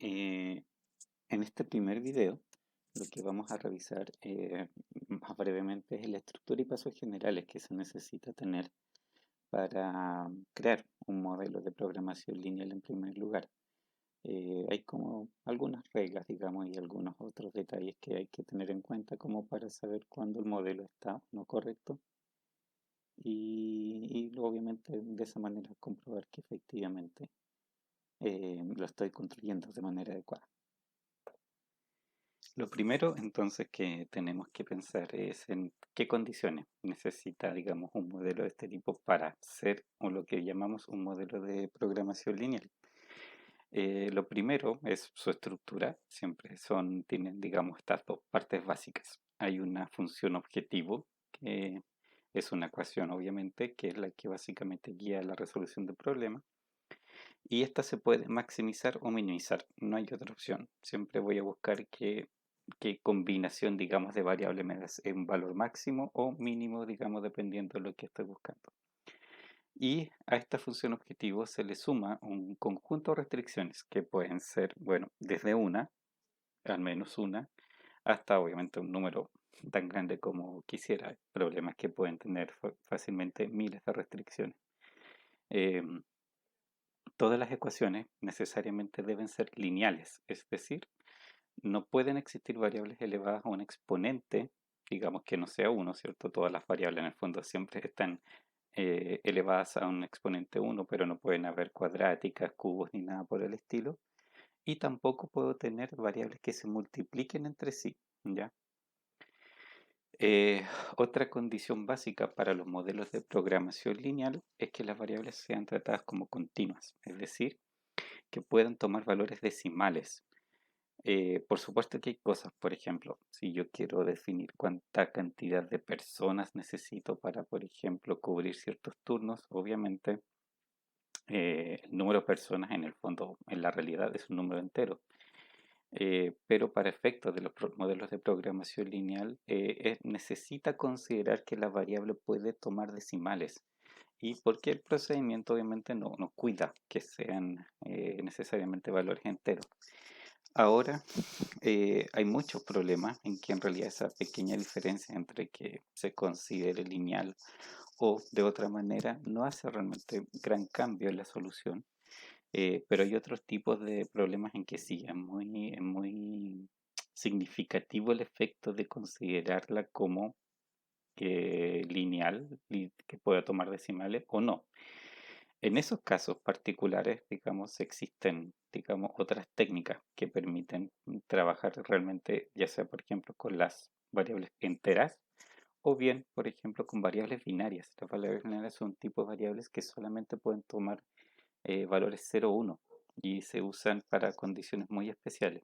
Eh, en este primer video, lo que vamos a revisar más brevemente es la estructura y pasos generales que se necesita tener para crear un modelo de programación lineal en primer lugar. Hay como algunas reglas, digamos, y algunos otros detalles que hay que tener en cuenta como para saber cuándo el modelo está o no correcto y luego, obviamente de esa manera comprobar que efectivamente lo estoy construyendo de manera adecuada. Lo primero entonces que tenemos que pensar es en qué condiciones necesita, digamos, un modelo de este tipo para ser o lo que llamamos un modelo de programación lineal. Lo primero es su estructura, siempre tienen, digamos, estas dos partes básicas. Hay una función objetivo, que es una ecuación, obviamente, que es la que básicamente guía la resolución del problema. Y esta se puede maximizar o minimizar, no hay otra opción. Siempre voy a buscar qué combinación, digamos, de variables me da un valor máximo o mínimo, digamos, dependiendo de lo que estoy buscando. Y a esta función objetivo se le suma un conjunto de restricciones que pueden ser, bueno, desde una, al menos una, hasta obviamente un número tan grande como quisiera. Problemas que pueden tener fácilmente miles de restricciones. Em, Todas las ecuaciones necesariamente deben ser lineales, es decir, no pueden existir variables elevadas a un exponente, digamos que no sea uno, ¿cierto? Todas las variables en el fondo siempre están elevadas a un exponente uno, pero no pueden haber cuadráticas, cubos ni nada por el estilo. Y tampoco puedo tener variables que se multipliquen entre sí, ¿ya? Eh, Otra condición básica para los modelos de programación lineal es que las variables sean tratadas como continuas, es decir, que puedan tomar valores decimales. Por supuesto que hay cosas, por ejemplo, si yo quiero definir cuánta cantidad de personas necesito para, por ejemplo, cubrir ciertos turnos, obviamente el número de personas en el fondo, en la realidad, es un número entero. Pero para efectos de los modelos de programación lineal, necesita considerar que la variable puede tomar decimales. Y porque el procedimiento obviamente no cuida que sean necesariamente valores enteros. Ahora, hay muchos problemas en que en realidad esa pequeña diferencia entre que se considere lineal o de otra manera no hace realmente gran cambio en la solución. Pero hay otros tipos de problemas en que sí, es muy significativo el efecto de considerarla como lineal y que pueda tomar decimales o no. En esos casos particulares, digamos, existen, digamos, otras técnicas que permiten trabajar realmente, ya sea, por ejemplo, con las variables enteras o bien, por ejemplo, con variables binarias. Las variables binarias son tipos de variables que solamente pueden tomar valores 0 o 1 y se usan para condiciones muy especiales.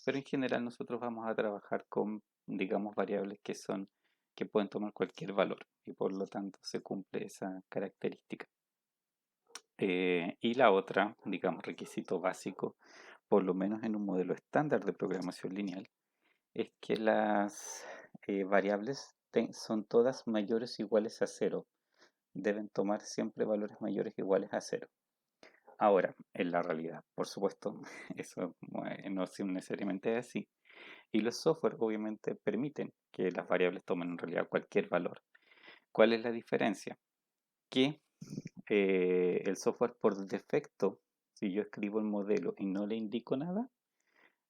Pero en general nosotros vamos a trabajar con, digamos, variables que pueden tomar cualquier valor y por lo tanto se cumple esa característica. Y la otra, digamos, requisito básico, por lo menos en un modelo estándar de programación lineal, es que las variables son todas mayores o iguales a cero. Deben tomar siempre valores mayores o iguales a cero. Ahora, en la realidad, por supuesto, eso no es necesariamente así. Y los software obviamente permiten que las variables tomen en realidad cualquier valor. ¿Cuál es la diferencia? Que el software por defecto, si yo escribo el modelo y no le indico nada,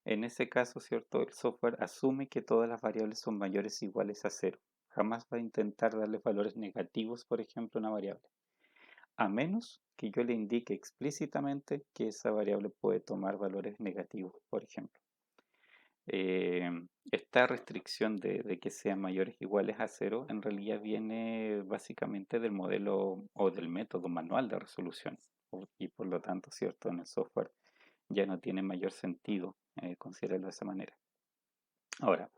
en ese caso, ¿cierto? El software asume que todas las variables son mayores o iguales a cero. Jamás va a intentar darle valores negativos, por ejemplo, a una variable, a menos que yo le indique explícitamente que esa variable puede tomar valores negativos, por ejemplo. Esta restricción de que sean mayores o iguales a cero en realidad viene básicamente del modelo o del método manual de resolución y por lo tanto, ¿cierto? En el software ya no tiene mayor sentido considerarlo de esa manera. Ahora,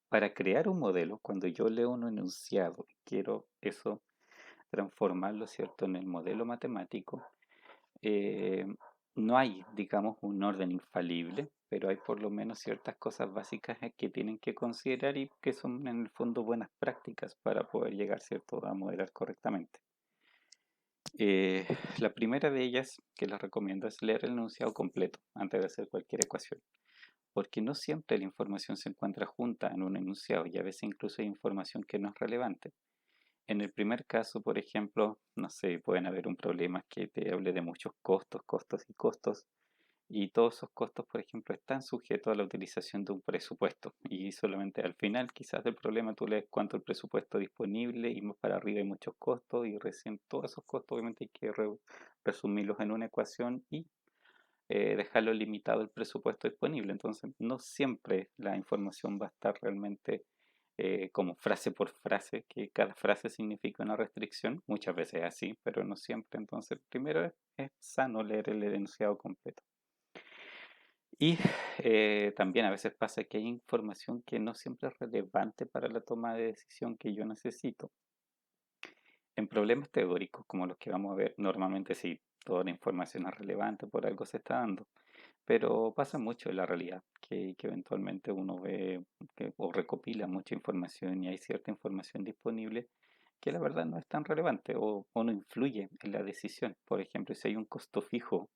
para crear un modelo, cuando yo leo un enunciado y quiero eso transformarlo, ¿cierto?, en el modelo matemático, eh, no hay, digamos, un orden infalible, pero hay por lo menos ciertas cosas básicas que tienen que considerar y que son en el fondo buenas prácticas para poder llegar, ¿cierto?, a modelar correctamente. Eh, la primera de ellas que les recomiendo es leer el enunciado completo antes de hacer cualquier ecuación, porque no siempre la información se encuentra junta en un enunciado y a veces incluso hay información que no es relevante. En el primer caso, por ejemplo, no sé, pueden haber un problema que te hable de muchos costos, costos y costos, y todos esos costos, por ejemplo, están sujetos a la utilización de un presupuesto. Y solamente al final, quizás del problema, tú lees cuánto el presupuesto disponible y más para arriba hay muchos costos y recién todos esos costos obviamente hay que resumirlos en una ecuación y dejarlo limitado el presupuesto disponible. Entonces, no siempre la información va a estar realmente como frase por frase, que cada frase significa una restricción. Muchas veces es así, pero no siempre. Entonces, primero es sano leer el enunciado completo. Y también a veces pasa que hay información que no siempre es relevante para la toma de decisión que yo necesito. En problemas teóricos, como los que vamos a ver, normalmente sí, toda la información es relevante, por algo se está dando. Pero pasa mucho en la realidad, que eventualmente uno ve o recopila mucha información y hay cierta información disponible que la verdad no es tan relevante o no influye en la decisión. Por ejemplo, si hay un costo fijo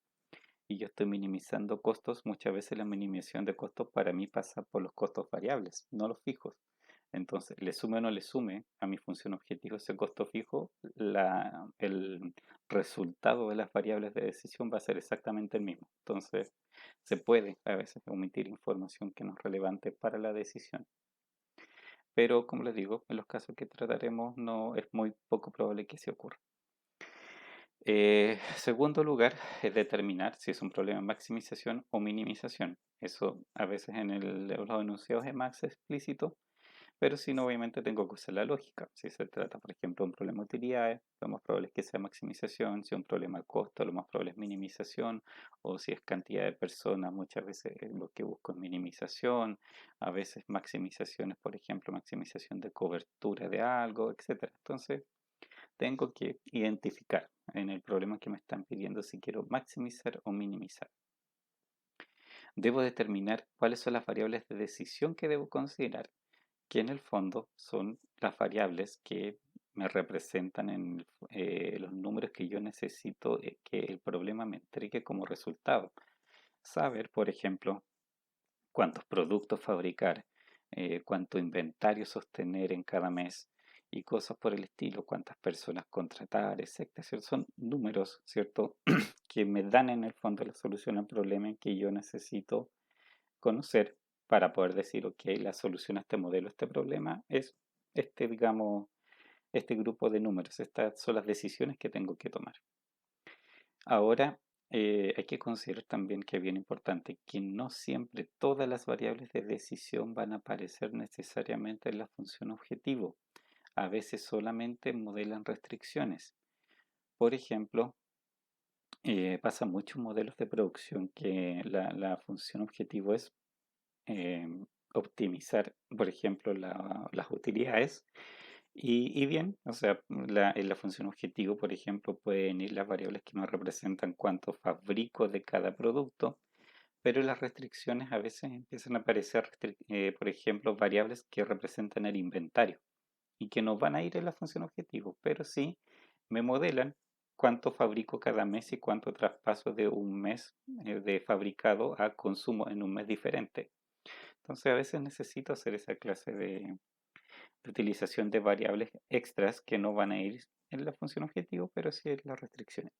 y yo estoy minimizando costos, muchas veces la minimización de costos para mí pasa por los costos variables, no los fijos. Entonces, le sume o no le sume a mi función objetivo ese costo fijo, el resultado de las variables de decisión va a ser exactamente el mismo. Entonces, se puede a veces omitir información que no es relevante para la decisión. Pero, como les digo, en los casos que trataremos no es muy poco probable que se ocurra. Segundo lugar, es determinar si es un problema de maximización o minimización. Eso a veces los enunciados es más explícito, pero si no, obviamente tengo que usar la lógica. Si se trata, por ejemplo, de un problema de utilidades, lo más probable es que sea maximización. Si es un problema de costo, lo más probable es minimización. O si es cantidad de personas, muchas veces lo que busco es minimización. A veces maximización es, por ejemplo, maximización de cobertura de algo, etcétera. Entonces, tengo que identificar en el problema que me están pidiendo si quiero maximizar o minimizar. Debo determinar cuáles son las variables de decisión que debo considerar, que en el fondo son las variables que me representan en los números que yo necesito que el problema me entregue como resultado. Saber, por ejemplo, cuántos productos fabricar, cuánto inventario sostener en cada mes y cosas por el estilo, cuántas personas contratar, etcétera. ¿Cierto? Son números, ¿cierto? que me dan en el fondo la solución al problema que yo necesito conocer para poder decir, ok, la solución a este modelo, a este problema es digamos, este grupo de números. Estas son las decisiones que tengo que tomar. Ahora, hay que considerar también que es bien importante que no siempre todas las variables de decisión van a aparecer necesariamente en la función objetivo. A veces solamente modelan restricciones. Por ejemplo, pasa mucho en modelos de producción que la función objetivo es eh, optimizar, por ejemplo, las utilidades. Y bien, o sea, en la función objetivo, por ejemplo, pueden ir las variables que me representan cuánto fabrico de cada producto, pero las restricciones a veces empiezan a aparecer, por ejemplo, variables que representan el inventario y que no van a ir en la función objetivo, pero sí me modelan cuánto fabrico cada mes y cuánto traspaso de un mes de fabricado a consumo en un mes diferente. Entonces a veces necesito hacer esa clase de utilización de variables extras que no van a ir en la función objetivo, pero sí en las restricciones.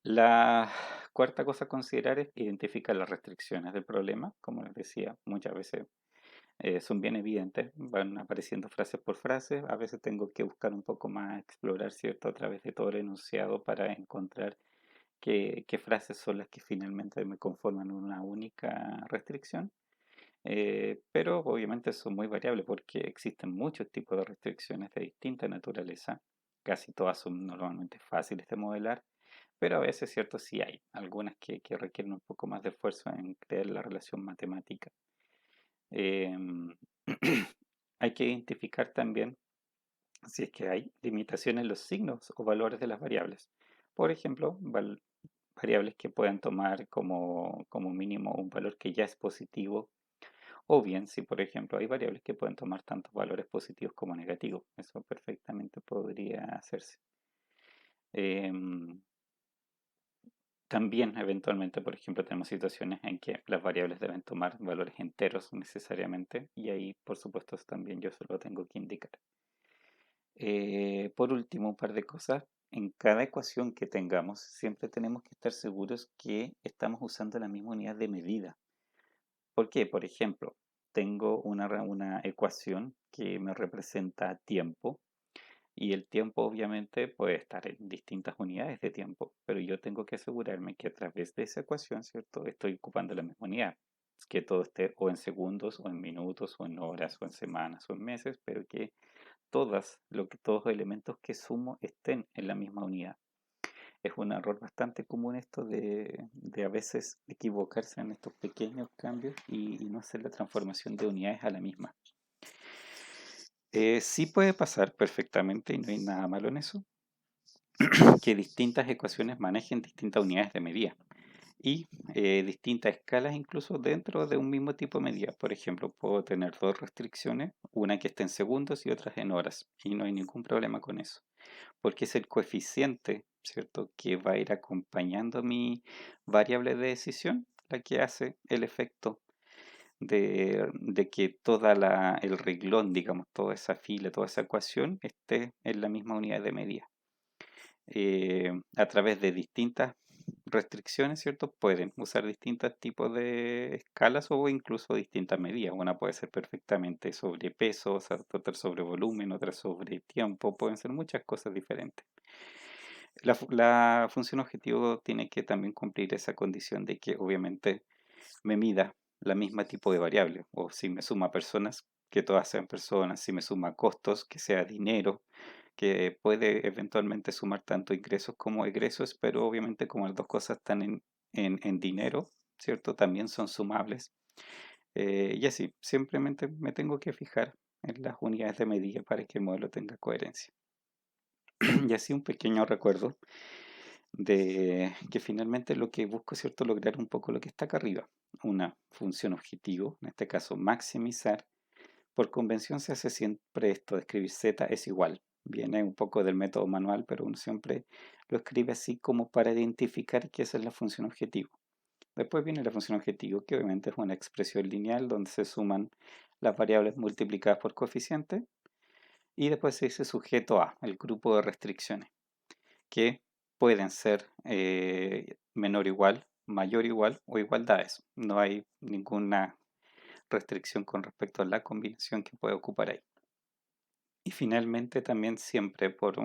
La cuarta cosa a considerar es identificar las restricciones del problema. Como les decía, muchas veces son bien evidentes, van apareciendo frases por frase. A veces tengo que buscar un poco más, explorar, ¿cierto?, a través de todo el enunciado para encontrar qué frases son las que finalmente me conforman una única restricción. Pero obviamente son muy variables porque existen muchos tipos de restricciones de distinta naturaleza. Casi todas son normalmente fáciles de modelar, pero a veces, cierto, sí hay algunas que requieren un poco más de esfuerzo en crear la relación matemática. Em, hay que identificar también si es que hay limitaciones en los signos o valores de las variables. Por ejemplo, variables que puedan tomar como mínimo un valor que ya es positivo. O bien, si por ejemplo hay variables que pueden tomar tantos valores positivos como negativos, eso perfectamente podría hacerse. Em, También eventualmente, por ejemplo, tenemos situaciones en que las variables deben tomar valores enteros necesariamente y ahí, por supuesto, también yo solo tengo que indicar. Por último, un par de cosas. En cada ecuación que tengamos, siempre tenemos que estar seguros que estamos usando la misma unidad de medida. ¿Por qué? Por ejemplo, tengo una ecuación que me representa tiempo y el tiempo obviamente puede estar en distintas unidades de tiempo, pero yo tengo que asegurarme que a través de esa ecuación, ¿cierto? Estoy ocupando la misma unidad, que todo esté o en segundos o en minutos o en horas o en semanas o en meses, pero que todos los elementos que sumo estén en la misma unidad. Es un error bastante común esto de a veces equivocarse en estos pequeños cambios y no hacer la transformación de unidades a la misma. Sí puede pasar perfectamente y no hay nada malo en eso, que distintas ecuaciones manejen distintas unidades de medida y distintas escalas incluso dentro de un mismo tipo de medida. Por ejemplo, puedo tener dos restricciones, una que esté en segundos y otra en horas, y no hay ningún problema con eso, porque es el coeficiente, ¿cierto?, que va a ir acompañando mi variable de decisión, la que hace el efecto de que el reglón, digamos, toda esa fila, toda esa ecuación esté en la misma unidad de medida. A través de distintas restricciones, ¿cierto? Pueden usar distintos tipos de escalas o incluso distintas medidas. Una puede ser perfectamente sobre peso, otra sobre volumen, otra sobre tiempo, pueden ser muchas cosas diferentes. La función objetivo tiene que también cumplir esa condición de que obviamente me mida la misma tipo de variable, o si me suma personas, que todas sean personas, si me suma costos, que sea dinero, que puede eventualmente sumar tanto ingresos como egresos, pero obviamente como las dos cosas están en dinero, ¿cierto? También son sumables. Y así, simplemente me tengo que fijar en las unidades de medida para que el modelo tenga coherencia. Y así un pequeño recuerdo de que finalmente lo que busco es, ¿cierto?, lograr un poco lo que está acá arriba. Una función objetivo, en este caso maximizar. Por convención se hace siempre esto de escribir z es igual. Viene un poco del método manual, pero uno siempre lo escribe así como para identificar que esa es la función objetivo. Después viene la función objetivo, que obviamente es una expresión lineal donde se suman las variables multiplicadas por coeficiente. Y después se dice sujeto a, el grupo de restricciones, que pueden ser menor o igual, mayor o igual o igualdades. No hay ninguna restricción con respecto a la combinación que puede ocupar ahí. Y finalmente también siempre por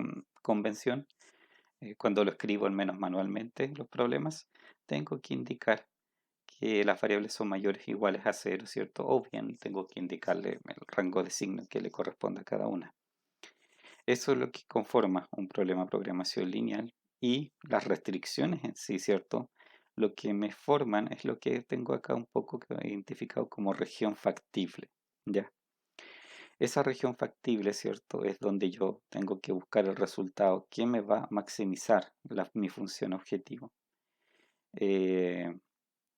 convención, cuando lo escribo al menos manualmente los problemas, tengo que indicar que las variables son mayores o iguales a cero, ¿cierto? O bien tengo que indicarle el rango de signo que le corresponde a cada una. Eso es lo que conforma un problema de programación lineal y las restricciones en sí, ¿cierto? Lo que me forman es lo que tengo acá un poco identificado como región factible, ¿ya? Esa región factible, ¿cierto? Es donde yo tengo que buscar el resultado que me va a maximizar mi función objetivo. Eh,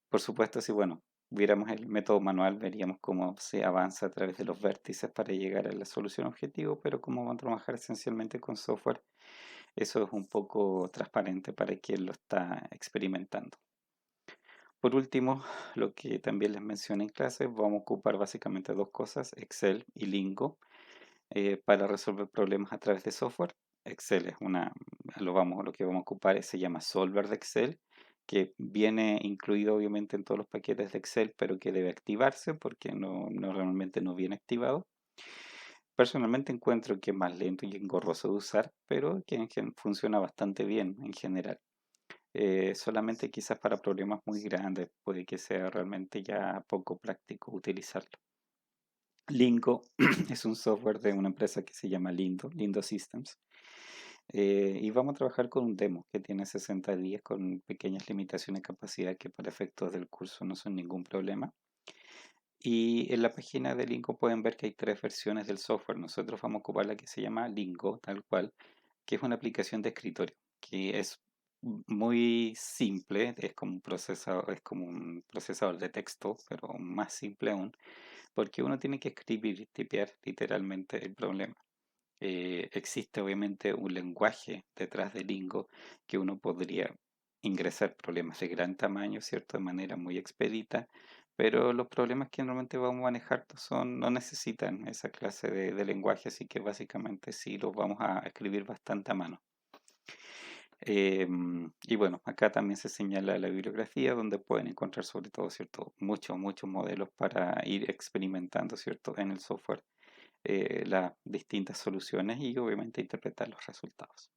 por supuesto, si bueno, viéramos el método manual, veríamos cómo se avanza a través de los vértices para llegar a la solución objetivo, pero como van a trabajar esencialmente con software, eso es un poco transparente para quien lo está experimentando. Por último, lo que también les mencioné en clase, vamos a ocupar básicamente dos cosas, Excel y Lingo, para resolver problemas a través de software. Excel es lo que vamos a ocupar se llama Solver de Excel, que viene incluido obviamente en todos los paquetes de Excel, pero que debe activarse porque normalmente no viene activado. Personalmente encuentro que es más lento y engorroso de usar, pero que funciona bastante bien en general. Solamente quizás para problemas muy grandes puede que sea realmente ya poco práctico utilizarlo. Lingo es un software de una empresa que se llama Lindo Systems. Y vamos a trabajar con un demo que tiene 60 días con pequeñas limitaciones de capacidad que para efectos del curso no son ningún problema. Y en la página de Lingo pueden ver que hay tres versiones del software. Nosotros vamos a ocupar la que se llama Lingo, tal cual, que es una aplicación de escritorio, que es muy simple, es como un procesador de texto, pero más simple aún, porque uno tiene que escribir y tipear literalmente el problema. Existe obviamente un lenguaje detrás de Lingo que uno podría ingresar problemas de gran tamaño, ¿cierto? De manera muy expedita, pero los problemas que normalmente vamos a manejar no necesitan esa clase de lenguaje, así que básicamente sí los vamos a escribir bastante a mano. Y bueno, acá también se señala la bibliografía donde pueden encontrar sobre todo, ¿cierto? Muchos modelos para ir experimentando, ¿cierto? En el software las distintas soluciones y obviamente interpretar los resultados.